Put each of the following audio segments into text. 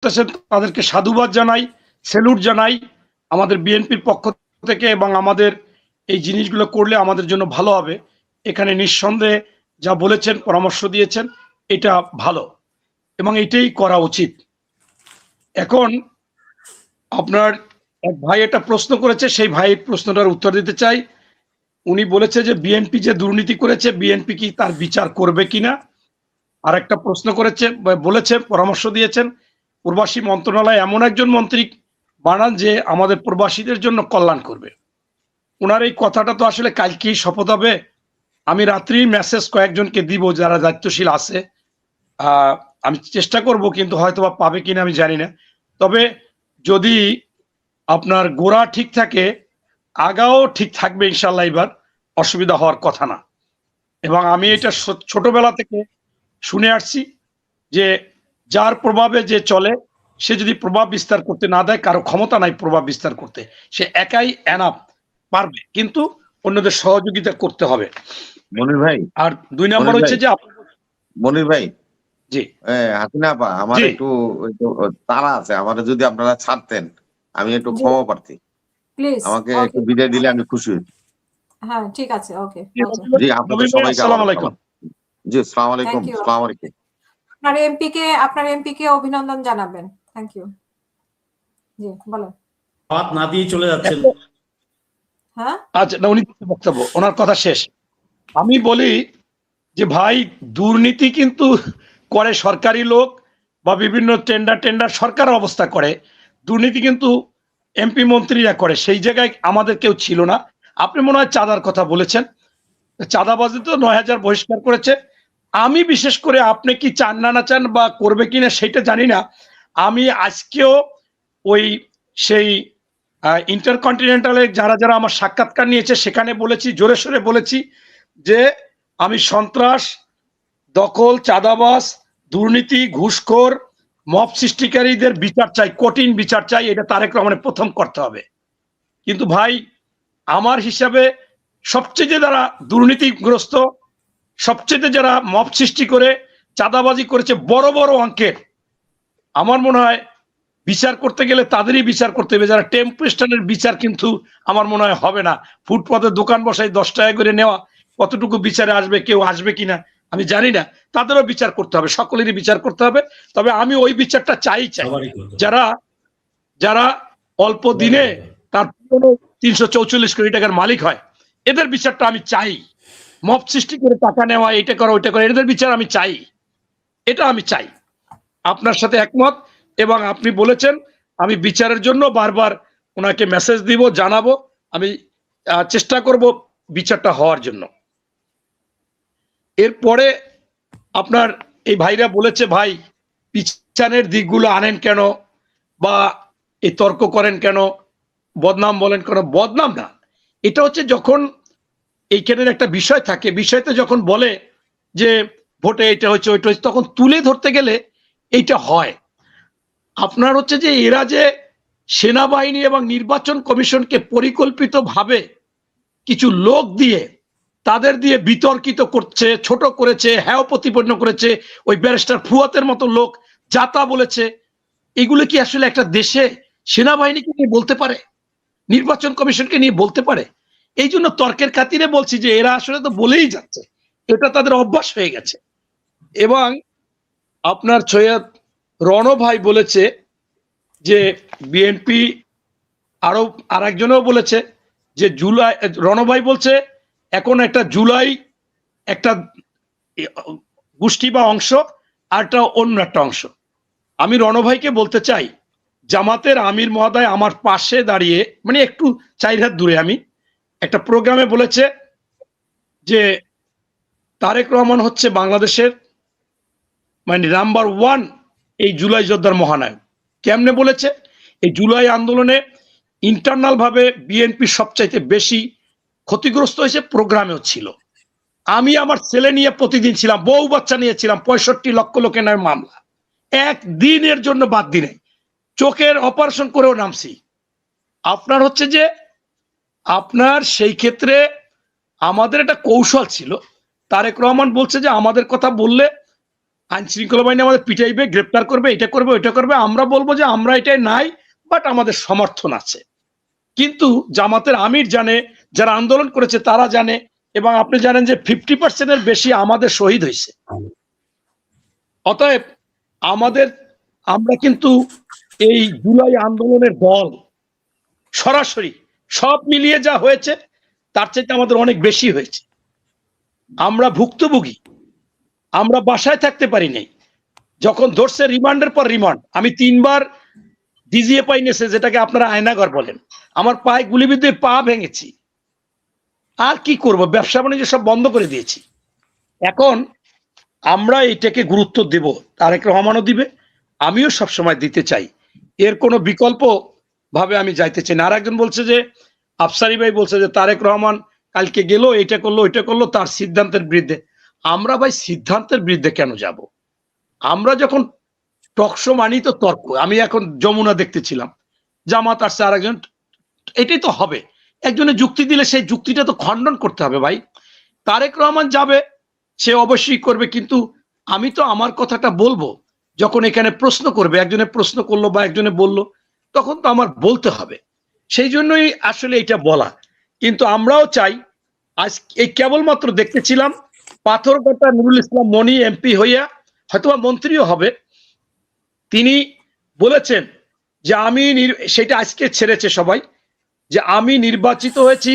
করতেছেন তাদেরকে সাধুবাদ জানাই, স্যালুট জানাই আমাদের বিএনপির পক্ষ থেকে, এবং আমাদের এই জিনিসগুলো করলে আমাদের জন্য ভালো হবে। এখানে নিঃসন্দেহে যা বলেছেন, পরামর্শ দিয়েছেন, এটা ভালো এবং এটাই করা উচিত। এখন আপনার এক ভাই একটা প্রশ্ন করেছে, সেই ভাইয়ের প্রশ্নটার উত্তর দিতে চাই। উনি বলেছে যে বিএনপি যে দুর্নীতি করেছে, বিএনপি কি তার বিচার করবে কিনা। আর একটা প্রশ্ন করেছে, বলেছে, পরামর্শ দিয়েছেন প্রবাসী মন্ত্রণালয় এমন একজন মন্ত্রী বানান যে আমাদের প্রবাসীদের জন্য কল্যাণ করবে। ওনার এই কথাটা তো আসলে কালকেই শপথ হবে। আমি রাত্রি মেসেজ কয়েকজনকে দিব যারা দায়িত্বশীল আছে, আমি চেষ্টা করব, কিন্তু হয়তো বা পাবে কিনা আমি জানি না। তবে যদি আপনার গোড়া ঠিক থাকে, আগাও ঠিক থাকবে ইনশাল্লাহ, এবার অসুবিধা হওয়ার কথা না। এবং আমি এটা ছোটবেলা থেকে শুনে আসছি যে যার প্রভাবে যে চলে, সে যদি প্রভাব বিস্তার করতে না দেয়, কারো ক্ষমতা নাই প্রভাব বিস্তার করতে, সে একাই এনাফ পারবে, কিন্তু অন্যদের সহযোগিতা করতে হবে। মনির ভাই, আর 2 নম্বর হচ্ছে যে মনির ভাই, জি হাসিনা আপা, আমার একটু তাড়া আছে, আমার যদি আপনারা ছাড়তেন আমি একটু ক্ষমা প্রার্থী, আমাকে একটু বিদায় দিলে আমি খুশি হই। হ্যাঁ, ঠিক আছে, ওকে। জি, আপনাদের সবাইকে আসসালামু আলাইকুম। জি, আসসালামু আলাইকুম। আসসালামু আলাইকুম। আপনার এমপিকে অভিনন্দন জানাবেন। Thank you. জি, বলেন। বাদ না দিয়ে চলে যাচ্ছেন। হ্যাঁ, আচ্ছা, না, উনি বক্তব্য, ওনার কথা শেষ। আমি বলি যে ভাই, দুর্নীতি কিন্তু করে সরকারি লোক বা বিভিন্ন টেন্ডার সরকার অবস্থা করে, দুর্নীতি কিন্তু এমপি মন্ত্রীরা করে। সেই জায়গায় আমাদের কেউ ছিল না। আপনি মনে হয় চাঁদার কথা বলেছেন, চাঁদাবাজি তো 9,000 বহিষ্কার করেছে। আমি বিশেষ করে আপনি কি চান না চান বা করবে কিনা সেটা জানি না। আমি আজকেও ওই সেই ইন্টারকন্টিনেন্টালে যারা যারা আমার সাক্ষাৎকার নিয়েছে সেখানে বলেছি, জোরে সোরে বলেছি যে আমি সন্ত্রাস, দখল, চাঁদাবাজ, দুর্নীতি, ঘুষখোর, মব সৃষ্টিকারীদের বিচার চাই, কঠিন বিচার চাই। এটা তারেক রহমানের প্রথম করতে হবে। কিন্তু ভাই, আমার হিসাবে সবচেয়ে যারা দুর্নীতিগ্রস্ত, সবচেয়ে যারা মব সৃষ্টি করে চাঁদাবাজি করেছে বড় বড় অঙ্কের, আমার মনে হয় বিচার করতে গেলে তাদেরই বিচার করতে হবে। যারা টেম্পো স্ট্যান্ডের বিচার কিন্তু আমার মনে হয় হবে না। ফুটপাতে দোকান বসাই 10 টাকা করে নেওয়া, কতটুকু বিচারে আসবে, কেউ আসবে কিনা আমি জানি না। তাদেরও বিচার করতে হবে, সকলেরই বিচার করতে হবে। তবে আমি ওই বিচারটা চাই। যারা যারা অল্প দিনে তার 344 কোটি টাকার মালিক হয়, এদের বিচারটা আমি চাই। মব সৃষ্টি করে টাকা নেওয়া, এটা করা ওইটা করা, এদের বিচার আমি চাই। এটা আমি চাই। আপনার সাথে একমত। এবং আপনি বলেছেন, আমি বিচারের জন্য বারবার ওনাকে মেসেজ দিব, জানাবো। আমি চেষ্টা করব বিচারটা হওয়ার জন্য। এরপরে আপনার এই ভাইরা বলেছে, ভাই পিছনের দিকগুলো আনেন কেন, বা এই তর্ক করেন কেন, বদনাম বলেন কেন। বদনাম না, এটা হচ্ছে যখন এইখানের একটা বিষয় থাকে, বিষয়তে যখন বলে যে ভোটে এটা হচ্ছে ওইটা হচ্ছে, তখন তুলে ধরতে গেলে এইটা হয়। আপনার হচ্ছে যে এরা যে সেনাবাহিনী এবং নির্বাচন কমিশনকে পরিকল্পিতভাবে কিছু লোক দিয়ে, তাদের দিয়ে বিতর্কিত করছে, ছোট করেছে, হ্যাঁ প্রতিপন্ন করেছে, ওই ব্যারিস্টার ফুয়াতের মতো লোক যাতা বলেছে, এগুলো কি আসলে একটা দেশে সেনাবাহিনীকে নিয়ে বলতে পারে, নির্বাচন কমিশনকে নিয়ে বলতে পারে? এই জন্য তর্কের খাতিরে বলছি যে এরা আসলে তো বলেই যাচ্ছে, এটা তাদের অভ্যাস হয়ে গেছে। এবং আপনার সৈয়দ রণ ভাই বলেছে যে বিএনপি, আরো আরেকজনও বলেছে যে জুলাই, রণ ভাই বলছে এখন একটা জুলাই একটা গোষ্ঠী বা অংশ, আর একটা অন্য একটা অংশ। আমি রণ ভাইকে বলতে চাই, জামাতের আমির মহোদয় আমার পাশে দাঁড়িয়ে, মানে একটু 4 হাত দূরে, আমি একটা প্রোগ্রামে বলেছে যে তারেক রহমান হচ্ছে বাংলাদেশের মানে নাম্বার 1 এই জুলাই যোদ্ধার মহানায়ক। কেমনে বলেছে? এই জুলাই আন্দোলনে ইন্টারনাল ভাবে বিএনপি সবচাইতে বেশি ক্ষতিগ্রস্ত হয়েছে, প্রোগ্রামেও ছিল। আমি আমার ছেলে নিয়ে প্রতিদিন ছিলাম, বউ বাচ্চা নিয়েছিলাম, 65 লক্ষ লোকের নামে মামলা, একদিনের জন্য বাদ দিনে, চোখের অপারেশন করেও নামছি। আপনার হচ্ছে যে আপনার সেই ক্ষেত্রে আমাদের একটা কৌশল ছিল। তারেক রহমান বলছে যে আমাদের কথা বললে আইন শৃঙ্খলা বাহিনী আমাদের পিটাইবে, গ্রেপ্তার করবে, এটা করবে, ওইটা করবে, আমরা বলবো যে আমরা এটাই নাই, বাট আমাদের সমর্থন আছে। কিন্তু জামাতের আমির জানে, যারা আন্দোলন করেছে তারা জানে, এবং আপনি জানেন যে 50% বেশি আমাদের শহীদ হয়েছে। অতএব আমরা কিন্তু এই জুলাই আন্দোলনের দল সরাসরি সব মিলিয়ে যা হয়েছে তার চাইতে আমাদের অনেক বেশি হয়েছে। আমরা ভুক্তভোগী, আমরা বাসায় থাকতে পারি নাই। যখন ধরছে রিমান্ডের পর রিমান্ড, আমি 3 বার ডিজিএ পাইনেছে, যেটাকে আপনারা আয়নাঘর বলেন, আমার পায়ে গুলিবিদ্ধ পা ভেঙেছি। আর কি করব, ব্যবসা বাণিজ্য সব বন্ধ করে দিয়েছি। এখন আমরা এটাকে গুরুত্ব দেব, তারেক রহমানও দিবে, আমিও সবসময় দিতে চাই, এর কোনো বিকল্প ভাবে আমি যাইতে চাই না। আর একজন বলছে যে, আফসারি ভাই বলছে যে তারেক রহমান কালকে গেল, এটা করলো, ওইটা করলো, তার সিদ্ধান্তের বিরুদ্ধে। আমরা ভাই সিদ্ধান্তের বিরুদ্ধে কেন যাব? আমরা যখন টকশো মানি তো তর্ক। আমি এখন যমুনা দেখতেছিলাম, জামাত আসছে, আর একজন, এটাই তো হবে। একজনে যুক্তি দিলে সেই যুক্তিটা তো খণ্ডন করতে হবে ভাই। তারেক রহমান যাবে, সে অবশ্যই করবে, কিন্তু আমি তো আমার কথাটা বলবো। যখন এখানে প্রশ্ন করবে, একজনে প্রশ্ন করলো বা একজনে বললো, তখন তো আমার বলতে হবে। সেই জন্যই আসলে এটা বলা। কিন্তু আমরাও চাই, আজ এই কেবলমাত্র দেখতেছিলাম পাথরঘাটা নুরুল ইসলাম মনি এমপি হইয়া হয়তোবা মন্ত্রীও হবে, তিনি বলেছেন যে সেটা আজকে ছেড়েছে সবাই, যে আমি নির্বাচিত হয়েছি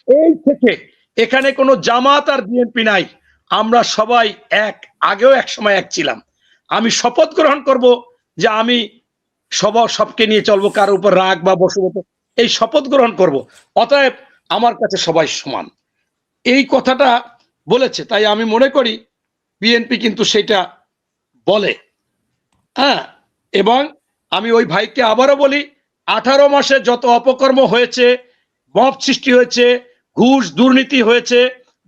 এই থেকে, এখানে কোনো জামাত আর বিএনপি নাই, আমরা সবাই এক, আগেও এক সময় এক ছিলাম। আমি শপথ গ্রহণ করব যে আমি সবকে নিয়ে চলবো, কারোর উপর রাগ বা বশবত, এই শপথ গ্রহণ করব। অতএব আমার কাছে সবাই সমান, এই কথাটা বলেছে। তাই আমি মনে করি বিএনপি কিন্তু সেটা বলে, হ্যাঁ। এবং আমি ওই ভাইকে আবারও বলি, 18 মাসে যত অপকর্ম হয়েছে, মব সৃষ্টি হয়েছে, ঘুষ দুর্নীতি হয়েছে,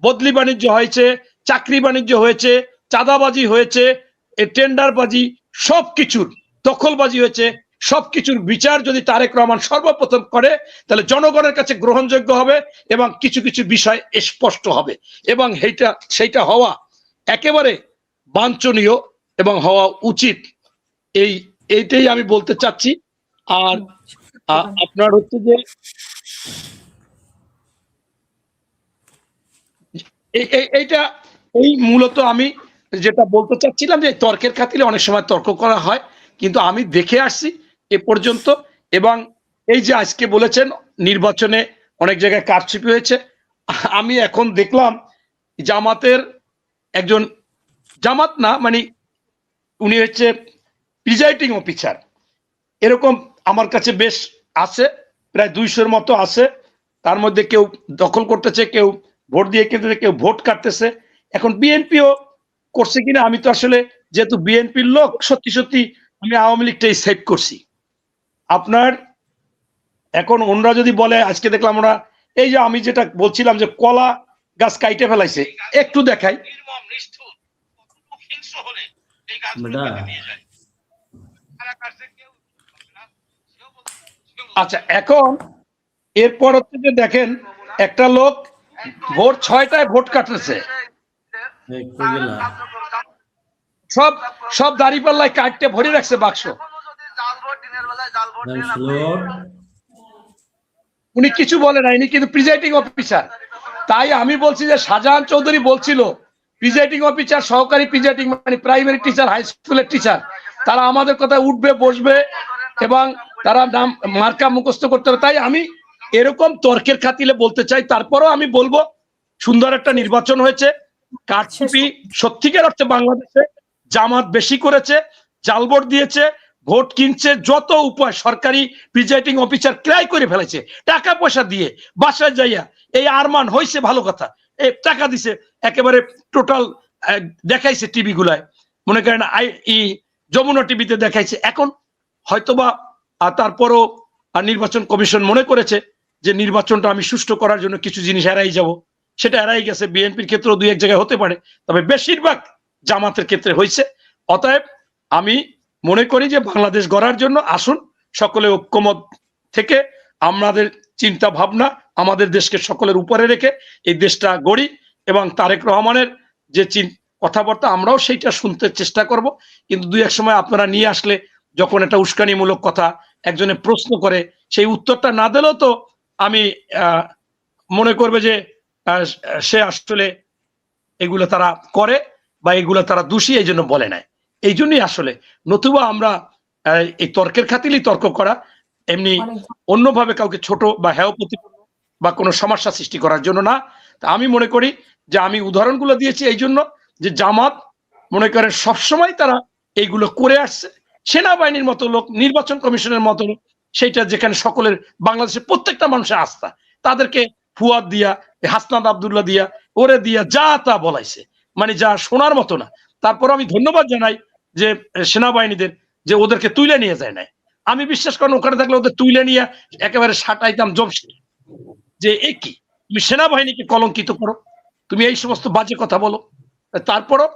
বদলি বাণিজ্য হয়েছে, চাকরি বাণিজ্য হয়েছে, চাঁদাবাজি হয়েছে, টেন্ডারবাজি, সবকিছুর দখলবাজি হয়েছে, সবকিছুর বিচার যদি তারেক রহমান সর্বপ্রথম করে, তাহলে জনগণের কাছে গ্রহণযোগ্য হবে এবং কিছু কিছু বিষয় স্পষ্ট হবে, এবং সেইটা হওয়া একেবারে বাঞ্ছনীয় এবং হওয়া উচিত। এইটাই আমি বলতে চাচ্ছি। আর আপনার হচ্ছে যে এই মূলত আমি যেটা বলতে চাচ্ছিলাম, যে তর্কের খাতিরে অনেক সময় তর্ক করা হয়, কিন্তু আমি দেখে আসছি এ পর্যন্ত। এবং এই যে আজকে বলেছেন নির্বাচনে অনেক জায়গায় কারচুপি হয়েছে, আমি এখন দেখলাম জামাতের একজন, জামাত না মানে উনি হচ্ছে প্রিজাইডিং অফিসার, এরকম আমার কাছে বেশ আছে, প্রায় 200-র মতো আছে। তার মধ্যে কেউ দখল করতেছে, কেউ ভোট দিয়ে কিনতেছে, কেউ ভোট কাটতেছে। এখন বিএনপিও করছে কিনা, আমি তো আসলে যেহেতু বিএনপির লোক, সত্যি সত্যি আমি আওয়ামী লীগটাই সেভ করছি। আপনার এখন ওনরা যদি বলে, আজকে দেখলাম ওরা, এই যে আমি যেটা বলছিলাম যে কলা গাছ কাইটে ফেলাইছে, একটু দেখাই। আচ্ছা, এখন এরপর হচ্ছে যে দেখেন, একটা লোক ভোট 6টায় ভোট কাটতেছে, সব দাঁড়িপাল্লায় কাটতে ভরে রাখছে বাক্স, উনি কিছু বলে নাই, উনি কিন্তু প্রিজাইডিং অফিসার। তাই আমি বলছি যে শাহজাহান চৌধুরী বলছিল প্রিজাইডিং অফিসার, সহকারী প্রিজাইডিং মানে প্রাইমারি টিচার, হাই স্কুলের টিচার, তারা আমাদের কথায় উঠবে বসবে এবং তারা নাম মার্কা মুখস্থ করতে হবে। তাই আমি এরকম তর্কের খাতিলে বলতে চাই। তারপরেও আমি বলবো, সুন্দর একটা নির্বাচন হয়েছে। কারচুপি সত্যিকার অর্থে বাংলাদেশে জামাত বেশি করেছে, জাল ভোট দিয়েছে, ভোট কিনছে, যত উপায় সরকারি প্রিজাইডিং অফিসার ক্রয় করে ফেলেছে টাকা পয়সা দিয়ে, বাসায় যাইয়া এই আরমান হয়েছে ভালো কথা, এই টাকা দিছে, একেবারে টোটাল দেখাইছে টিভি গুলায়, মনে করেন যমুনা টিভিতে দেখাইছে। এখন হয়তোবা তারপরও নির্বাচন কমিশন মনে করেছে যে নির্বাচনটা আমি সুষ্ঠু করার জন্য কিছু জিনিস এড়াই যাব, সেটা এড়াই গেছে। বিএনপির ক্ষেত্রেও 2-1 জায়গায় হতে পারে, তবে বেশিরভাগ জামাতের ক্ষেত্রে হয়েছে। অতএব আমি মনে করি যে বাংলাদেশ গড়ার জন্য আসুন সকলে ঐক্যমত থেকে আমাদের চিন্তা ভাবনা, আমাদের দেশকে সকলের উপরে রেখে এই দেশটা গড়ি, এবং তারেক রহমানের যে কথাবার্তা, আমরাও সেইটা শুনতে চেষ্টা করব। কিন্তু দুই এক সময় আপনারা নিয়ে আসলে যখন একটা উস্কানিমূলক কথা একজনে প্রশ্ন করে, সেই উত্তরটা না দিলেও তো আমি মনে করবে যে সে আসলে এগুলো তারা করে বা এগুলো তারা দোষী, এই জন্য বলে নাই। এই জন্যই আসলে, নতুবা আমরা এই তর্কের খাতিরেই তর্ক করা, এমনি অন্যভাবে কাউকে ছোট বা হেয় প্রতিপন্ন বা কোনো সমস্যা সৃষ্টি করার জন্য না। তা আমি মনে করি যে আমি উদাহরণগুলো দিয়েছি এই জন্য যে জামাত মনে করেন সবসময় তারা এইগুলো করে আসছে। সেনাবাহিনীর মতো লোক, নির্বাচন কমিশনের মতো লোক, সেইটা যেখানে সকলের বাংলাদেশের প্রত্যেকটা মানুষের আস্থা, তাদেরকে ফুয়াদ দিয়া, হাসনাত আব্দুল্লাহ দিয়া, ওরে দিয়া যা তা বলাইছে, মানে যা শোনার মতো না। তারপর আমি ধন্যবাদ জানাই যে সেনাবাহিনীদের, যে ওদেরকে তুলে নিয়ে যায় নাই। আমি বিশ্বাস করেন ওখানে থাকলে ওদের তুলে নিয়ে একেবারে সাটাইতাম জমশিদ, যে এ কি, তুমি সেনাবাহিনীকে কলঙ্কিত করো, তুমি এই সমস্ত বাজে কথা বলো। তারপরও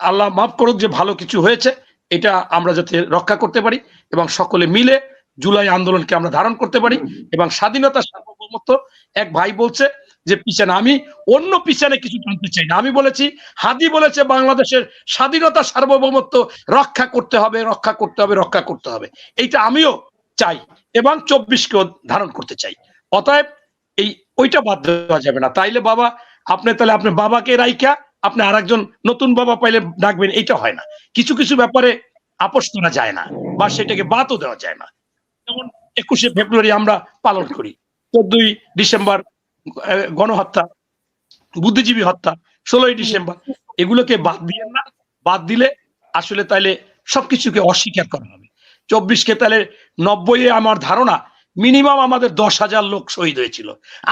আল্লাহ মাফ করুক যে ভালো কিছু হয়েছে, এটা আমরা যাতে রক্ষা করতে পারি এবং সকলে মিলে জুলাই আন্দোলনকে আমরা ধারণ করতে পারি এবং স্বাধীনতা সার্বভৌমত্ব। এক ভাই বলছে যে পিছনে, আমি অন্য পিছনে কিছু জানতে চাই না। আমি বলেছি, হাদি বলেছে বাংলাদেশের স্বাধীনতা সার্বভৌমত্ব রক্ষা করতে হবে, রক্ষা করতে হবে, রক্ষা করতে হবে। এইটা আমিও চাই এবং 24কেও ধারণ করতে চাই। অতএব এই ওইটা বাদ দেওয়া যাবে না। তাইলে বাবা, আপনি তাহলে আপনার বাবাকে রাইখা আপনি আরেকজন নতুন বাবা পাইলে ডাকবেন, এইটা হয় না। কিছু কিছু ব্যাপারে আপোষ করা যায় না বা সেটাকে বাদও দেওয়া যায় না। যেমন 21শে ফেব্রুয়ারি আমরা পালন করি, 14ই ডিসেম্বর গণহত্যা, বুদ্ধিজীবী হত্যা, 16ই ডিসেম্বর, এগুলোকে বাদ দিয়ে না। বাদ দিলে আসলে তাইলে সবকিছুকে অস্বীকার করা হবে। 24কে তাহলে 90-এ আমার ধারণা মিনিমাম আমাদের 10,000 লোক শহীদ হয়েছিল।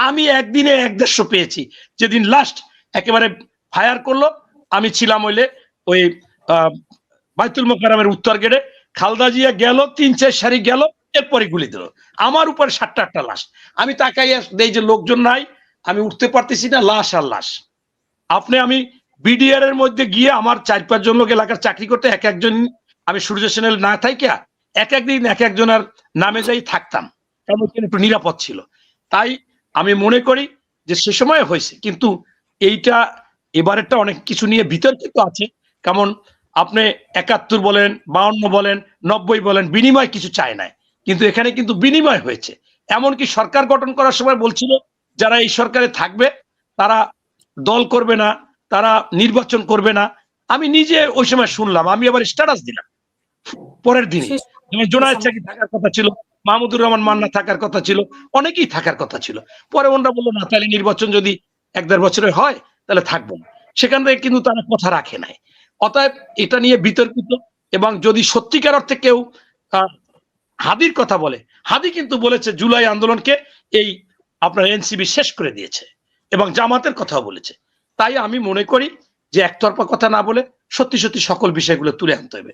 আমি একদিনে 150 পেয়েছি। যেদিন লাস্ট একেবারে ফায়ার করলো, আমি ছিলাম হইলে ওই বাইতুল মোকাররমের উত্তর গেটে। খালদা জিয়া গেল, 3-4 সারি গেল, এরপরে গুলি দিল। আমার উপরে 7টা লাশ। আমি তাকাই দেই যে লোকজন নাই, আমি উঠতে পারতেছি না, লাশ আর লাশ। আমি বিডিআর এর মধ্যে গিয়ে আমার 4-5 জন লোক এলাকার চাকরি করতে, এক একজন, আমি সূর্য চ্যানেল না থাইকা এক একদিন এক একজনের নামে যাই থাকতাম, কারণ একটু নিরাপদ ছিল। তাই আমি মনে করি যে সে সময় হয়েছে, কিন্তু এইটা এবারেরটা অনেক কিছু নিয়ে বিতর্কিত আছে। কেমন আপনি 71 বলেন, 52 বলেন, 90 বলেন, বিনিময় কিছু চায় নাই, কিন্তু এখানে কিন্তু বিনিময় হয়েছে। এমনকি সরকার গঠন করার সময় বলছিল যারা এই সরকারে থাকবে তারা দল করবে না, তারা নির্বাচন করবে না। আমি নিজে ওই সময় শুনলাম, আমি আবার স্ট্যাটাস দিলাম পরের দিনে। জোনায়েদ সাকি থাকার কথা ছিল, মাহমুদুর রহমান মান্না থাকার কথা ছিল, অনেকেই থাকার কথা ছিল। পরে ওনারা বললো না, তাহলে নির্বাচন যদি 1-1.5 বছরে হয় তাহলে থাকবো না। সেখান থেকে কিন্তু তারা কথা রাখে নাই। অতএব এটা নিয়ে বিতর্কিত। এবং যদি সত্যিকার অর্থে কেউ হাদির কথা বলে, হাদি কিন্তু বলেছে জুলাই আন্দোলনকে এই আপনার এনসিবি শেষ করে দিয়েছে এবং জামাতের কথাও বলেছে। তাই আমি মনে করি যে একতরফা কথা না বলে সত্যি সত্যি সকল বিষয়গুলো তুলে আনতে হবে।